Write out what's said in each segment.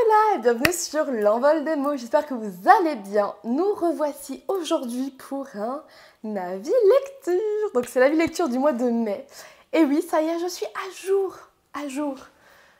Hola et bienvenue sur l'envol des mots, j'espère que vous allez bien. Nous revoici aujourd'hui pour un avis lecture. Donc c'est l'avis lecture du mois de mai. Et oui, ça y est, je suis à jour.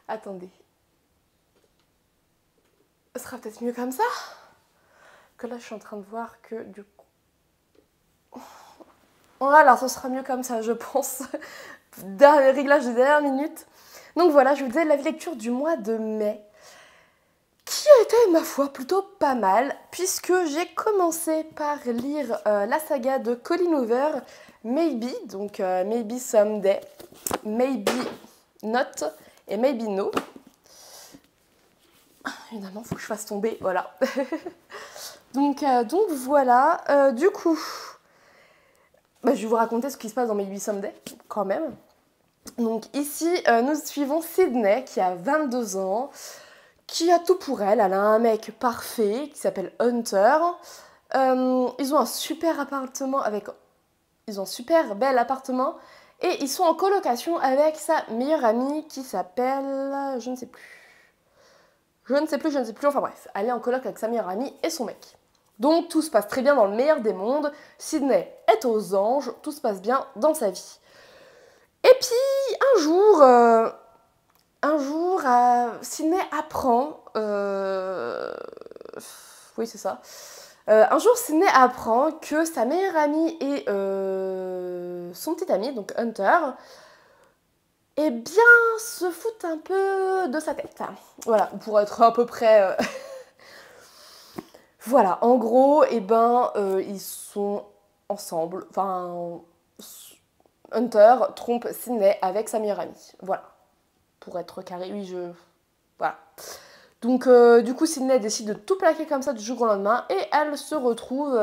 Attendez. Ce sera peut-être mieux comme ça. Que là je suis en train de voir que du coup... Voilà, ce sera mieux comme ça je pense. Dernier réglage de dernière minute. Donc voilà, je vous disais l'avis lecture du mois de mai. Qui a été, ma foi, plutôt pas mal, puisque j'ai commencé par lire la saga de Colleen Hoover, Maybe, donc Maybe Someday, Maybe Not et Maybe No. Évidemment, il faut que je fasse tomber, voilà. donc voilà, du coup, je vais vous raconter ce qui se passe dans Maybe Someday, quand même. Donc ici, nous suivons Sydney, qui a 22 ans, qui a tout pour elle. Elle a un mec parfait qui s'appelle Hunter. Ils ont un super appartement Ils ont un super bel appartement et ils sont en colocation avec sa meilleure amie qui s'appelle... Je ne sais plus. Enfin bref, elle est en coloc avec sa meilleure amie et son mec. Donc tout se passe très bien dans le meilleur des mondes. Sydney est aux anges, tout se passe bien dans sa vie. Et puis un jour, Sydney apprend... Oui, c'est ça. Un jour, Sydney apprend que sa meilleure amie et son petit ami, donc Hunter, eh bien, se foutent un peu de sa tête. Voilà, pour être à peu près... Voilà, en gros, ils sont ensemble. Enfin, Hunter trompe Sydney avec sa meilleure amie. Voilà. Pour être carré, oui, Voilà. Donc, du coup, Sydney décide de tout plaquer comme ça du jour au lendemain et elle se retrouve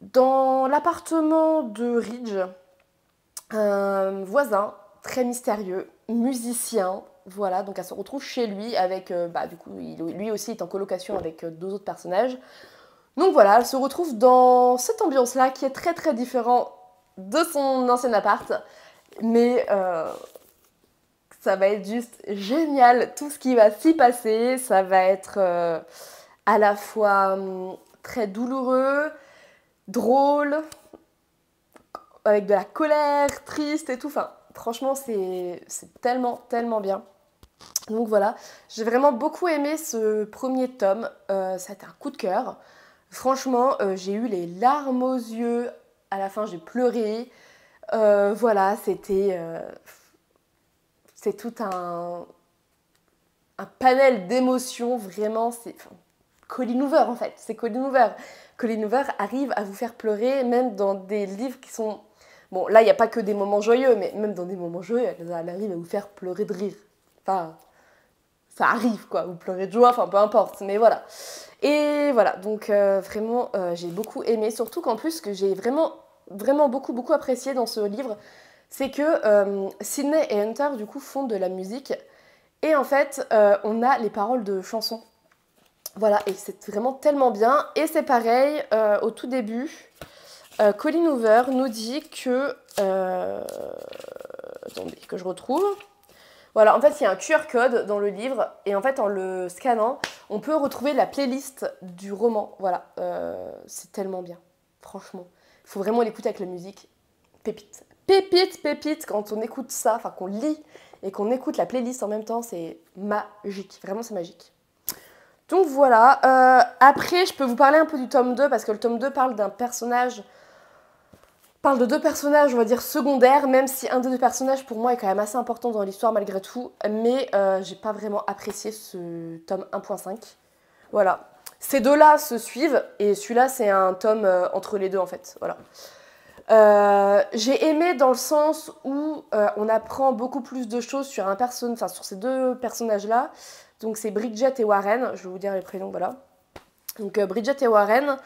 dans l'appartement de Ridge, un voisin très mystérieux, musicien. Voilà, donc elle se retrouve chez lui avec, du coup, lui aussi est en colocation avec deux autres personnages. Donc voilà, elle se retrouve dans cette ambiance-là qui est très très différente de son ancien appart. Mais ça va être juste génial, tout ce qui va s'y passer. Ça va être à la fois très douloureux, drôle, avec de la colère, triste et tout. Enfin, franchement, c'est tellement, tellement bien. Donc voilà, j'ai vraiment beaucoup aimé ce premier tome. Ça a été un coup de cœur. Franchement, j'ai eu les larmes aux yeux. À la fin, j'ai pleuré. Voilà, c'est tout un panel d'émotions. Vraiment, c'est Colleen Hoover en fait. C'est Colleen Hoover. Colleen Hoover arrive à vous faire pleurer, même dans des livres qui sont... Bon, là, il n'y a pas que des moments joyeux, mais même dans des moments joyeux, elle arrive à vous faire pleurer de rire. Enfin, ça arrive, quoi. Vous pleurez de joie, enfin, peu importe. Mais voilà. Et voilà, donc vraiment, j'ai beaucoup aimé. Surtout qu'en plus, ce que j'ai vraiment, vraiment beaucoup, beaucoup apprécié dans ce livre, c'est que Sydney et Hunter, du coup, font de la musique. Et en fait, on a les paroles de chansons. Voilà, et c'est vraiment tellement bien. Et c'est pareil, au tout début, Colleen Hoover nous dit que... attendez, que je retrouve. Voilà, en fait, il y a un QR code dans le livre, et en fait, en le scannant, on peut retrouver la playlist du roman. Voilà, c'est tellement bien, franchement. Il faut vraiment l'écouter avec la musique. Pépite. Pépite, quand on écoute ça, enfin qu'on lit et qu'on écoute la playlist en même temps, c'est magique. Vraiment, c'est magique. Donc voilà, après je peux vous parler un peu du tome 2 parce que le tome 2 parle de deux personnages, on va dire, secondaires, même si un des deux personnages pour moi est quand même assez important dans l'histoire malgré tout, mais j'ai pas vraiment apprécié ce tome 1.5. Voilà. Ces deux-là se suivent et celui-là c'est un tome entre les deux en fait, voilà. J'ai aimé dans le sens où on apprend beaucoup plus de choses sur sur ces deux personnages-là. Donc c'est Bridget et Warren, je vais vous dire les prénoms, voilà. Donc Bridget et Warren.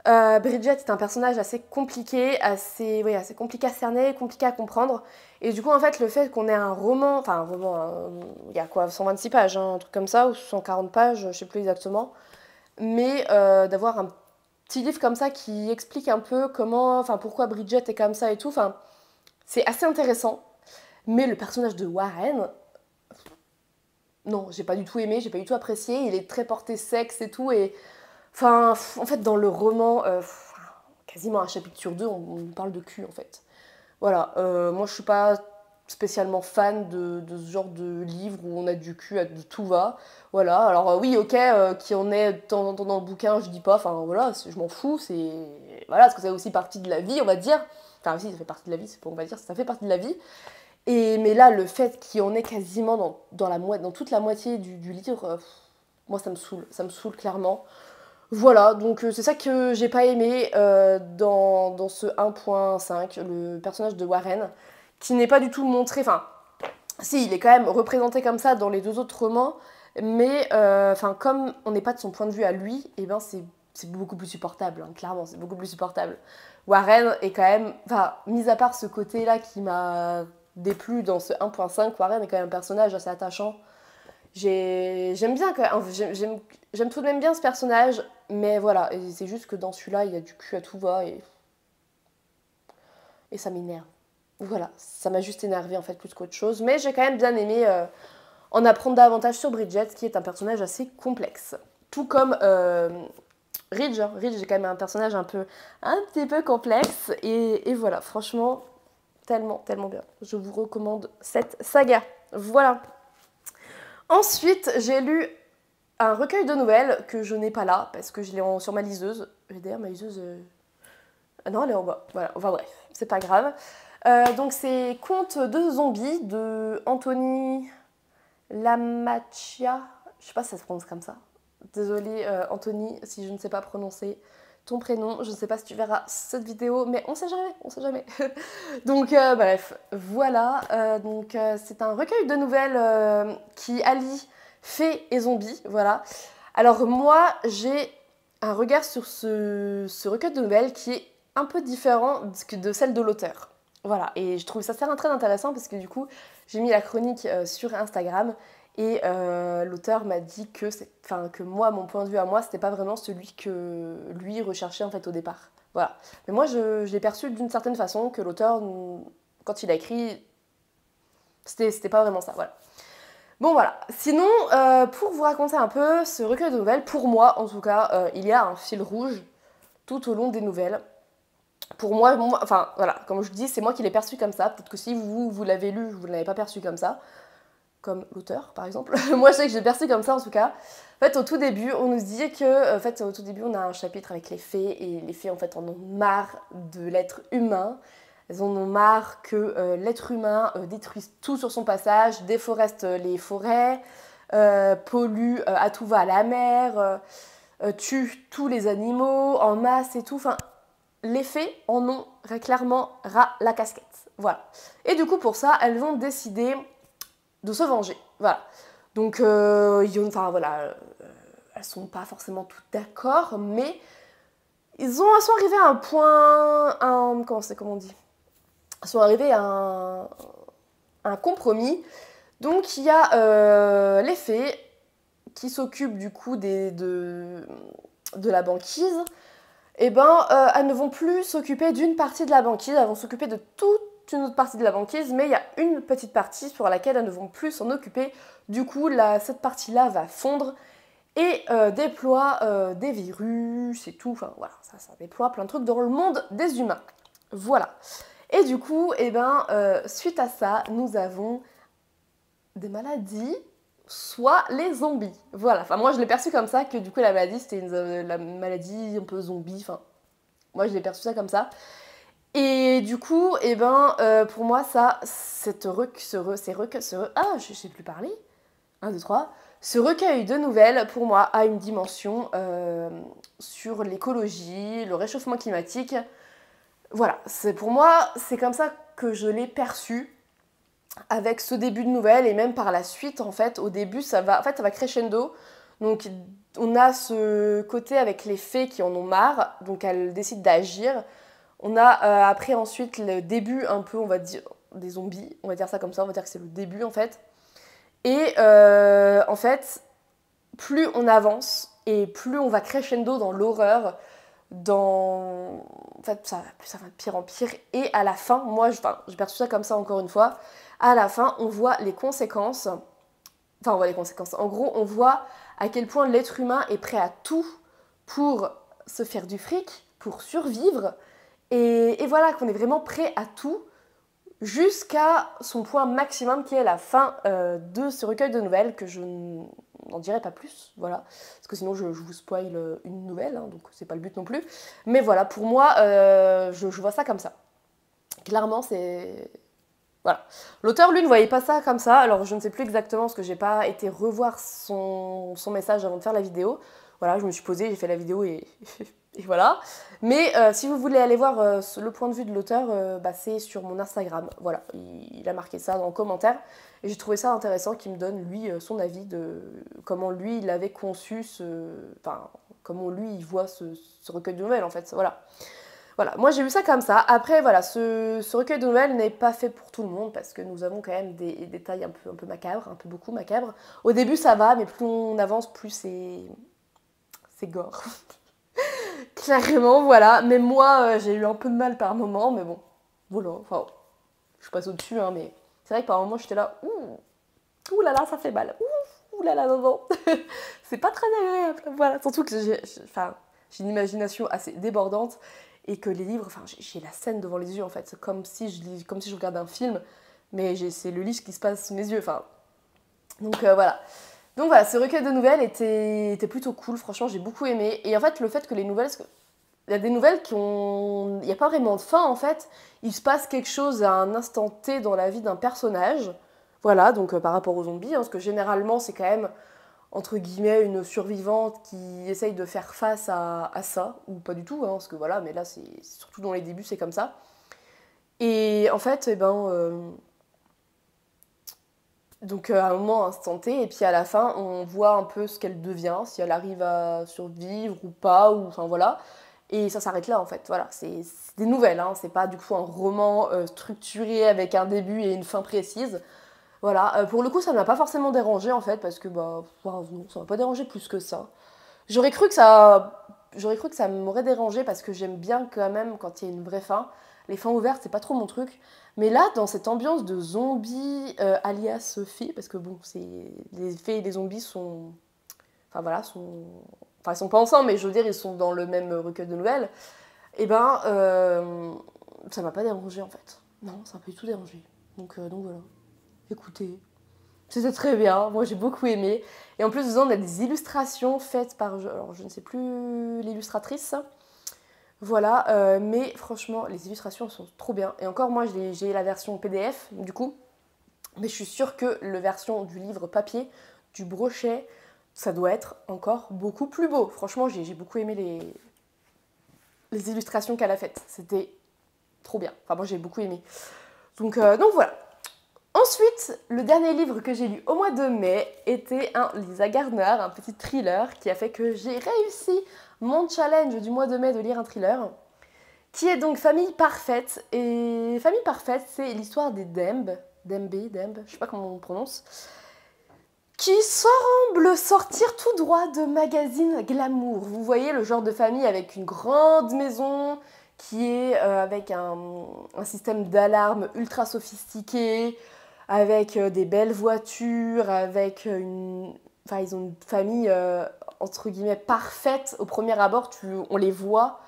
Bridget est un personnage assez compliqué, assez compliqué à cerner, compliqué à comprendre. Et du coup, en fait, le fait qu'on ait un roman, il y a quoi, 126 pages, hein, un truc comme ça, ou 140 pages, je sais plus exactement. Mais d'avoir un petit livre comme ça qui explique un peu pourquoi Bridget est comme ça et tout, c'est assez intéressant. Mais le personnage de Warren, non, j'ai pas du tout aimé, j'ai pas du tout apprécié. Il est très porté sexe et tout. Et enfin, en fait, dans le roman, quasiment un chapitre sur deux, on parle de cul en fait. Voilà, moi je suis pas spécialement fan de ce genre de livre où on a du cul, de tout va. Voilà, alors oui, ok, qu'il y en ait de temps en temps dans le bouquin, je dis pas, enfin voilà, je m'en fous, c'est. Voilà, parce que ça fait aussi partie de la vie, on va dire. Enfin, si, ça fait partie de la vie, c'est pas on va dire, ça fait partie de la vie. Et, mais là, le fait qu'il y en ait quasiment dans toute la moitié du livre, moi ça me saoule clairement. Voilà, donc c'est ça que j'ai pas aimé dans ce 1.5, le personnage de Warren, qui n'est pas du tout montré, enfin, si, il est quand même représenté comme ça dans les deux autres romans, mais enfin, comme on n'est pas de son point de vue à lui, et ben c'est beaucoup plus supportable, hein, clairement, c'est beaucoup plus supportable. Warren est quand même, enfin, mis à part ce côté-là qui m'a déplu dans ce 1.5, Warren est quand même un personnage assez attachant. J'aime bien quand même, j'aime tout de même bien ce personnage, mais voilà, c'est juste que dans celui-là, il y a du cul à tout va et ça m'énerve. Voilà, ça m'a juste énervé en fait plus qu'autre chose, mais j'ai quand même bien aimé en apprendre davantage sur Bridget, qui est un personnage assez complexe. Tout comme Ridge, hein. Ridge est quand même un personnage un petit peu complexe, et voilà, franchement, tellement bien. Je vous recommande cette saga. Voilà. Ensuite, j'ai lu un recueil de nouvelles que je n'ai pas là, parce que je l'ai sur ma liseuse. D'ailleurs, ma liseuse... Ah non, elle est en bas. Voilà, enfin bref, c'est pas grave. Donc c'est Contes de zombies de Anthony Lamacchia. Je sais pas si ça se prononce comme ça. Désolée Anthony si je ne sais pas prononcer ton prénom. Je ne sais pas si tu verras cette vidéo, mais on sait jamais, on sait jamais. Donc bref, voilà. C'est un recueil de nouvelles qui allie fées et zombies, voilà. Alors moi, j'ai un regard sur ce recueil de nouvelles qui est un peu différent de celle de l'auteur. Voilà, et je trouve ça très intéressant parce que du coup, j'ai mis la chronique sur Instagram et l'auteur m'a dit que moi, mon point de vue à moi, c'était pas vraiment celui que lui recherchait en fait au départ. Voilà. Mais moi, je l'ai perçu d'une certaine façon que l'auteur, quand il a écrit, c'était pas vraiment ça. Voilà. Bon voilà, sinon pour vous raconter un peu ce recueil de nouvelles, pour moi en tout cas, il y a un fil rouge tout au long des nouvelles. Pour moi, enfin voilà, comme je dis, c'est moi qui l'ai perçu comme ça. Peut-être que si vous l'avez lu, vous ne l'avez pas perçu comme ça, comme l'auteur par exemple. Moi je sais que j'ai perçu comme ça en tout cas. En fait au tout début, on nous dit que, au tout début on a un chapitre avec les fées, et les fées en fait en ont marre de l'être humain. Elles en ont marre que l'être humain détruise tout sur son passage, déforeste les forêts, pollue à tout va la mer, tue tous les animaux en masse et tout. Enfin, les fées en ont clairement ras la casquette. Voilà. Et du coup, pour ça, elles vont décider de se venger. Voilà. Donc, enfin voilà, elles sont pas forcément toutes d'accord, mais elles sont arrivées à un point, comment on dit, sont arrivés à un compromis. Donc il y a les fées qui s'occupent du coup de la banquise. Et ben elles ne vont plus s'occuper d'une partie de la banquise, elles vont s'occuper de toute une autre partie de la banquise, mais il y a une petite partie sur laquelle elles ne vont plus s'en occuper. Du coup, cette partie-là va fondre et déploie des virus et tout. Enfin voilà, ça déploie plein de trucs dans le monde des humains. Voilà. Et du coup, suite à ça, nous avons des maladies, soit les zombies. Voilà, enfin moi je l'ai perçu comme ça, que du coup la maladie c'était la maladie un peu zombie, enfin moi je l'ai perçu ça comme ça. Et du coup, pour moi ça, je sais plus parler, 1, 2, 3, ce recueil de nouvelles, pour moi, a une dimension sur l'écologie, le réchauffement climatique. Voilà, pour moi, c'est comme ça que je l'ai perçu avec ce début de nouvelle, et même par la suite, en fait, au début, ça va crescendo. Donc, on a ce côté avec les fées qui en ont marre, donc elles décident d'agir. On a après, ensuite, le début un peu, on va dire, des zombies, on va dire ça comme ça, on va dire que c'est le début, en fait. Et en fait, plus on avance, et plus on va crescendo dans l'horreur, en fait, ça va de pire en pire, et à la fin, moi, j'ai perçu ça comme ça encore une fois, à la fin, on voit les conséquences Enfin, on voit les conséquences. En gros, on voit à quel point l'être humain est prêt à tout pour se faire du fric, pour survivre. Et voilà, qu'on est vraiment prêt à tout jusqu'à son point maximum qui est la fin de ce recueil de nouvelles que je n'en dirai pas plus, voilà, parce que sinon je vous spoil une nouvelle, hein, donc c'est pas le but non plus. Mais voilà, pour moi, je vois ça comme ça. Clairement, c'est... Voilà. L'auteur, lui, ne voyait pas ça comme ça, alors je ne sais plus exactement parce que j'ai pas été revoir son message avant de faire la vidéo. Voilà, je me suis posée, j'ai fait la vidéo et et voilà. Mais si vous voulez aller voir le point de vue de l'auteur, bah, c'est sur mon Instagram. Voilà, il a marqué ça dans le commentaire. Et j'ai trouvé ça intéressant qu'il me donne, lui, son avis de comment lui, il avait conçu enfin, comment lui, il voit ce recueil de nouvelles, en fait. Voilà. Voilà, moi j'ai vu ça comme ça. Après, voilà, ce recueil de nouvelles n'est pas fait pour tout le monde parce que nous avons quand même des détails un peu macabres, un peu beaucoup macabres. Au début, ça va, mais plus on avance, plus c'est gore. Clairement, voilà. Même moi, j'ai eu un peu de mal par moment, mais bon, voilà. Enfin, je passe au-dessus, hein, mais c'est vrai que par moment, j'étais là, ouh là là, ça fait mal. Ouh là là, non, non. C'est pas très agréable. Voilà, surtout que j'ai une imagination assez débordante et que les livres, enfin, j'ai la scène devant les yeux, en fait. C'est comme si je regardais un film, mais c'est le livre qui se passe sous mes yeux, enfin. Donc voilà. Donc voilà, ce recueil de nouvelles était plutôt cool, franchement, j'ai beaucoup aimé. Et en fait, le fait que les nouvelles, il y a des nouvelles qui ont... Il n'y a pas vraiment de fin, en fait. Il se passe quelque chose à un instant T dans la vie d'un personnage. Voilà, donc par rapport aux zombies, hein, parce que généralement, c'est quand même, entre guillemets, une survivante qui essaye de faire face à ça, ou pas du tout, hein, parce que voilà, mais là, c'est surtout dans les débuts, c'est comme ça. Et en fait, eh ben... donc à un moment instant T, et puis à la fin, on voit un peu ce qu'elle devient, si elle arrive à survivre ou pas, ou enfin voilà. Et ça s'arrête là en fait, voilà. C'est des nouvelles, hein. C'est pas du coup un roman structuré avec un début et une fin précise. Voilà, pour le coup, ça ne m'a pas forcément dérangé en fait, parce que bah, non, ça m'a pas dérangé plus que ça. J'aurais cru que ça, j'aurais cru que ça m'aurait dérangé parce que j'aime bien quand même quand il y a une vraie fin. Les fins ouvertes, c'est pas trop mon truc. Mais là, dans cette ambiance de zombies alias fées, parce que bon, les fées et les zombies sont, enfin voilà, enfin ils sont pas ensemble, mais je veux dire ils sont dans le même recueil de nouvelles. Et ben, ça m'a pas dérangé en fait. Non, ça m'a pas du tout dérangé. Donc voilà. Écoutez, c'était très bien, moi j'ai beaucoup aimé. Et en plus, dedans, on a des illustrations faites par, alors je ne sais plus l'illustratrice, voilà, mais franchement, les illustrations sont trop bien. Et encore, moi j'ai la version PDF, du coup, mais je suis sûre que la version du livre papier, du brochet, ça doit être encore beaucoup plus beau. Franchement, j'ai beaucoup aimé les illustrations qu'elle a faites. C'était trop bien. Enfin, moi j'ai beaucoup aimé. Donc voilà. Ensuite, le dernier livre que j'ai lu au mois de mai était un Lisa Gardner, un petit thriller qui a fait que j'ai réussi mon challenge du mois de mai de lire un thriller, qui est donc Famille Parfaite. Et Famille Parfaite, c'est l'histoire des Dembe, je sais pas comment on prononce, qui semble sortir tout droit de magazine glamour. Vous voyez le genre de famille avec une grande maison, qui est avec un système d'alarme ultra sophistiqué, avec des belles voitures, avec une... Enfin, ils ont une famille, entre guillemets, parfaite. Au premier abord, on les voit,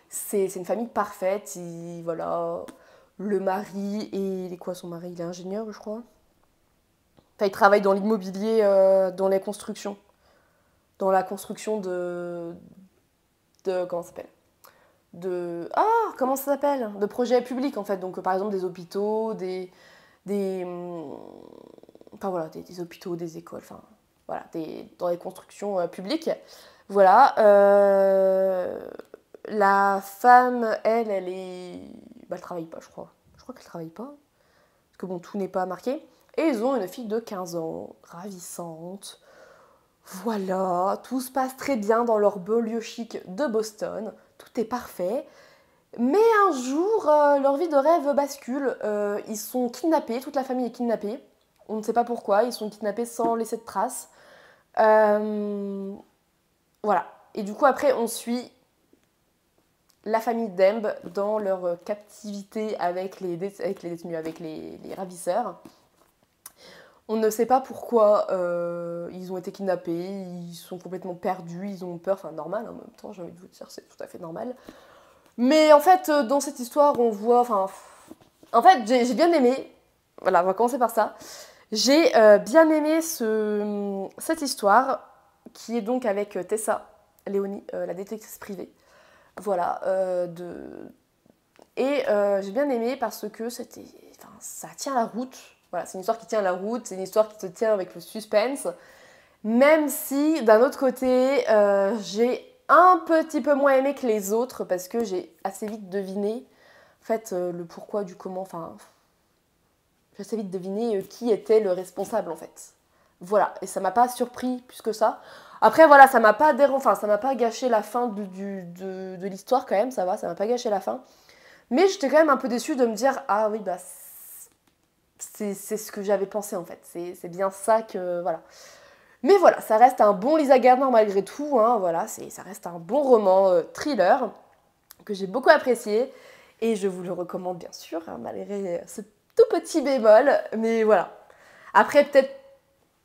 c'est une famille parfaite. Voilà, le mari, et il est quoi son mari? Il est ingénieur, je crois. Enfin, il travaille dans l'immobilier, dans les constructions. Dans la construction comment ça s'appelle? Ah, comment ça s'appelle? De projets publics, en fait. Donc, par exemple, des hôpitaux, des, enfin voilà, des hôpitaux, des écoles, enfin voilà, dans les constructions publiques. Voilà. La femme, elle est... Bah, elle travaille pas, je crois. Je crois qu'elle travaille pas. Parce que bon, tout n'est pas marqué. Et ils ont une fille de 15 ans, ravissante. Voilà, tout se passe très bien dans leur beau lieu chic de Boston. Tout est parfait. Mais un jour, leur vie de rêve bascule. Ils sont kidnappés, toute la famille est kidnappée. On ne sait pas pourquoi, ils sont kidnappés sans laisser de traces. Voilà. Et du coup, après, on suit la famille Dembe dans leur captivité avec les détenus, avec les ravisseurs. On ne sait pas pourquoi ils ont été kidnappés, ils sont complètement perdus, ils ont peur, enfin normal en même temps, j'ai envie de vous dire, c'est tout à fait normal. Mais en fait, dans cette histoire, on voit, enfin, en fait, j'ai bien aimé, voilà, on va commencer par ça. J'ai bien aimé cette histoire, qui est donc avec Tessa Léonie, la détective privée. Voilà, et j'ai bien aimé parce que c'était, enfin, ça tient la route. Voilà, c'est une histoire qui tient la route, c'est une histoire qui te tient avec le suspense. Même si, d'un autre côté, j'ai un petit peu moins aimé que les autres parce que j'ai assez vite deviné, en fait, le pourquoi du comment, enfin, j'ai assez vite deviné qui était le responsable, en fait. Voilà, et ça m'a pas surpris plus que ça. Après, voilà, ça m'a pas enfin, ça m'a pas gâché la fin de l'histoire quand même, ça va, ça m'a pas gâché la fin. Mais j'étais quand même un peu déçue de me dire, ah oui, bah, c'est ce que j'avais pensé en fait. C'est bien ça que, voilà. Mais voilà, ça reste un bon Lisa Gardner malgré tout, hein, voilà, ça reste un bon roman thriller que j'ai beaucoup apprécié et je vous le recommande bien sûr, hein, malgré ce tout petit bémol, mais voilà. Après,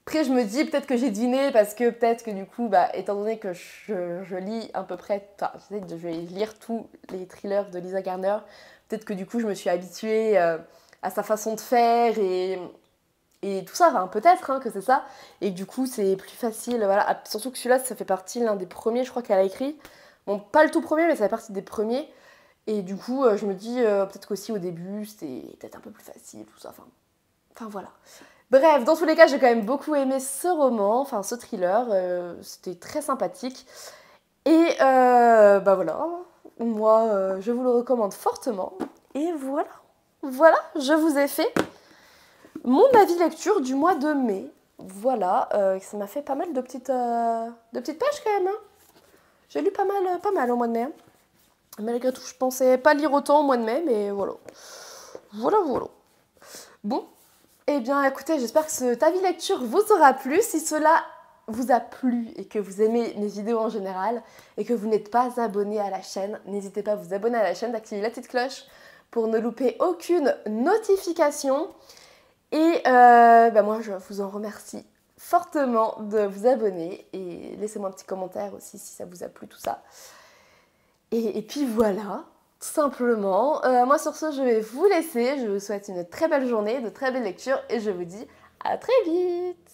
après je me dis peut-être que j'ai deviné parce que peut-être que du coup, bah, étant donné que je lis à peu près, enfin, je vais lire tous les thrillers de Lisa Gardner, peut-être que du coup je me suis habituée à sa façon de faire et tout ça, enfin, peut-être que c'est ça, et que du coup c'est plus facile, voilà. Surtout que celui-là, ça fait partie l'un des premiers, je crois qu'elle a écrit. Bon, pas le tout premier, mais ça fait partie des premiers. Et du coup, je me dis, peut-être qu'aussi au début, c'était peut-être un peu plus facile, tout ça, enfin voilà. Bref, dans tous les cas, j'ai quand même beaucoup aimé ce roman, enfin ce thriller, c'était très sympathique. Et bah voilà, moi, je vous le recommande fortement. Et voilà, voilà, je vous ai fait mon avis lecture du mois de mai. Voilà, ça m'a fait pas mal de petites pages quand même. Hein. J'ai lu pas mal au mois de mai. Hein. Malgré tout, je pensais pas lire autant au mois de mai, mais voilà. Voilà, voilà. Bon, eh bien écoutez, j'espère que cet avis lecture vous aura plu. Si cela vous a plu et que vous aimez mes vidéos en général et que vous n'êtes pas abonné à la chaîne, n'hésitez pas à vous abonner à la chaîne, d'activer la petite cloche pour ne louper aucune notification. Et bah moi, je vous en remercie fortement de vous abonner et laissez-moi un petit commentaire aussi si ça vous a plu tout ça. Et puis voilà, tout simplement. Moi sur ce, je vais vous laisser. Je vous souhaite une très belle journée, de très belles lectures et je vous dis à très vite.